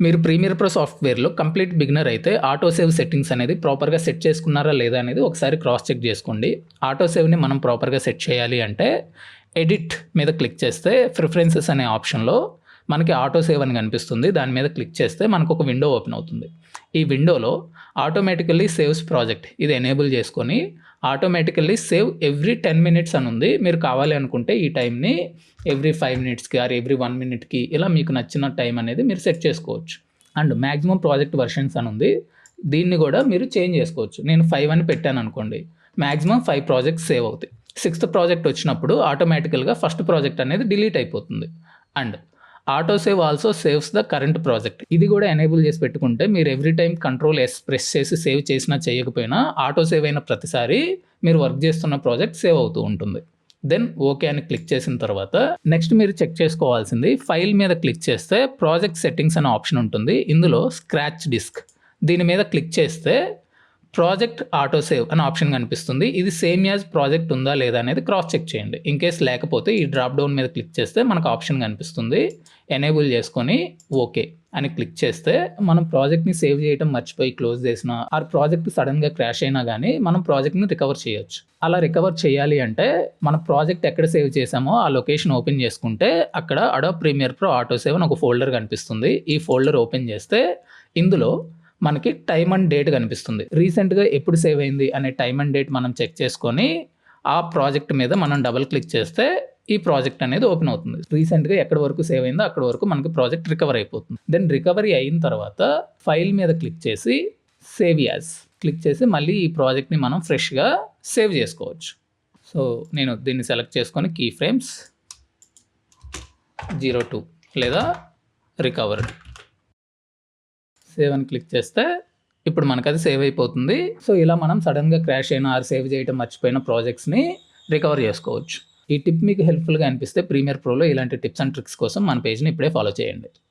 మీరు Premiere Pro సాఫ్ట్వేర్లో complete beginner అయితే ఆటో సేవ్ సెట్టింగ్స్ అనేది ప్రాపర్గా సెట్ చేసుకున్నారా లేదా అనేది ఒకసారి క్రాస్ చెక్ చేసుకోండి. ఆటో సేవ్ని మనం ప్రాపర్గా సెట్ చేయాలి అంటే ఎడిట్ మీద క్లిక్ చేస్తే ప్రిఫరెన్సెస్ అనే ఆప్షన్లో మనకి ఆటో సేవ్ అని కనిపిస్తుంది. దాని మీద క్లిక్ చేస్తే మనకు ఒక విండో ఓపెన్ అవుతుంది. ఈ విండోలో ఆటోమేటికల్లీ సేవ్స్ ప్రాజెక్ట్ ఇది ఎనేబుల్ చేసుకొని ఆటోమేటికల్లీ సేవ్ ఎవ్రీ 10 minutes అని ఉంది. మీరు కావాలి అనుకుంటే ఈ టైంని ఎవ్రీ 5 minutesకి ఆర్ ఎవ్రీ 1 minuteకి ఇలా మీకు నచ్చిన టైం అనేది మీరు సెట్ చేసుకోవచ్చు. అండ్ మ్యాక్సిమం ప్రాజెక్ట్ వర్షన్స్ అని ఉంది. దీన్ని కూడా మీరు చేంజ్ చేసుకోవచ్చు. నేను 5 అని పెట్టాను అనుకోండి, మ్యాక్సిమం 5 ప్రాజెక్ట్స్ సేవ్ అవుతాయి. 6th ప్రాజెక్ట్ వచ్చినప్పుడు ఆటోమేటికల్గా ఫస్ట్ ప్రాజెక్ట్ అనేది డిలీట్ అయిపోతుంది. And auto save also saves the current project ఇది కూడా ఎనేబుల్ చేసి పెట్టుకుంటే మీరు every time control yes press చేసి సేవ్ చేసినా చేయకపోయినా ఆటో సేవ్ అయిన ప్రతిసారి మీరు వర్క్ చేస్తున్న ప్రాజెక్ట్ సేవ్ అవుతూ ఉంటుంది. దెన్ ఓకే అని క్లిక్ చేసిన తర్వాత నెక్స్ట్ మీరు చెక్ చేసుకోవాల్సింది ఫైల్ మీద క్లిక్ చేస్తే ప్రాజెక్ట్ సెట్టింగ్స్ అనే ఆప్షన్ ఉంటుంది. ఇందులో స్క్రాచ్ డిస్క్ దీని మీద క్లిక్ చేస్తే ప్రాజెక్ట్ ఆటో సేవ్ అనే ఆప్షన్ కనిపిస్తుంది. ఇది సేమ్ యాజ్ ప్రాజెక్ట్ ఉందా లేదా అనేది క్రాస్ చెక్ చేయండి. ఇన్ కేస్ లేకపోతే ఈ డ్రాప్ డౌన్ మీద క్లిక్ చేస్తే మనకు ఆప్షన్ కనిపిస్తుంది. ఎనేబుల్ చేసుకొని ఓకే అని క్లిక్ చేస్తే మనం ప్రాజెక్ట్ని సేవ్ చేయడం మర్చిపోయి క్లోజ్ చేసిన ఆ ప్రాజెక్ట్ సడన్గా క్రాష్ అయినా కానీ మనం ప్రాజెక్ట్ని రికవర్ చేయొచ్చు. అలా రికవర్ చేయాలి అంటే మన ప్రాజెక్ట్ ఎక్కడ సేవ్ చేసామో ఆ లొకేషన్ ఓపెన్ చేసుకుంటే అక్కడ Adobe Premiere Pro auto save అని ఒక ఫోల్డర్ కనిపిస్తుంది. ఈ ఫోల్డర్ ఓపెన్ చేస్తే ఇందులో మనకి టైమ్ అండ్ డేట్ కనిపిస్తుంది. రీసెంట్గా ఎప్పుడు సేవ్ అయింది అనే టైమ్ అండ్ డేట్ మనం చెక్ చేసుకొని ఆ ప్రాజెక్ట్ మీద మనం డబుల్ క్లిక్ చేస్తే ఈ ప్రాజెక్ట్ అనేది ఓపెన్ అవుతుంది. రీసెంట్గా ఎక్కడి వరకు సేవ్ అయిందో అక్కడ వరకు మనకి ప్రాజెక్ట్ రికవర్ అయిపోతుంది. దెన్ రికవరీ అయిన తర్వాత ఫైల్ మీద క్లిక్ చేసి సేవ్ యాజ్ క్లిక్ చేసి మళ్ళీ ఈ ప్రాజెక్ట్ని మనం ఫ్రెష్గా సేవ్ చేసుకోవచ్చు. సో నేను దీన్ని సెలెక్ట్ చేసుకొని కీ ఫ్రేమ్స్ 02 లేదా రికవర్డ్ సేవ్ అని క్లిక్ చేస్తే ఇప్పుడు మనకు అది సేవ్ అయిపోతుంది. సో ఇలా మనం సడన్గా క్రాష్ అయిన ఆర్ సేవ్ చేయడం మర్చిపోయిన ప్రాజెక్ట్స్ని రికవర్ చేసుకోవచ్చు. ఈ టిప్ మీకు హెల్ప్ఫుల్గా అనిపిస్తే ప్రీమియర్ ప్రోలో ఇలాంటి టిప్స్ అండ్ ట్రిక్స్ కోసం మన పేజ్ని ఇప్పుడే ఫాలో చేయండి.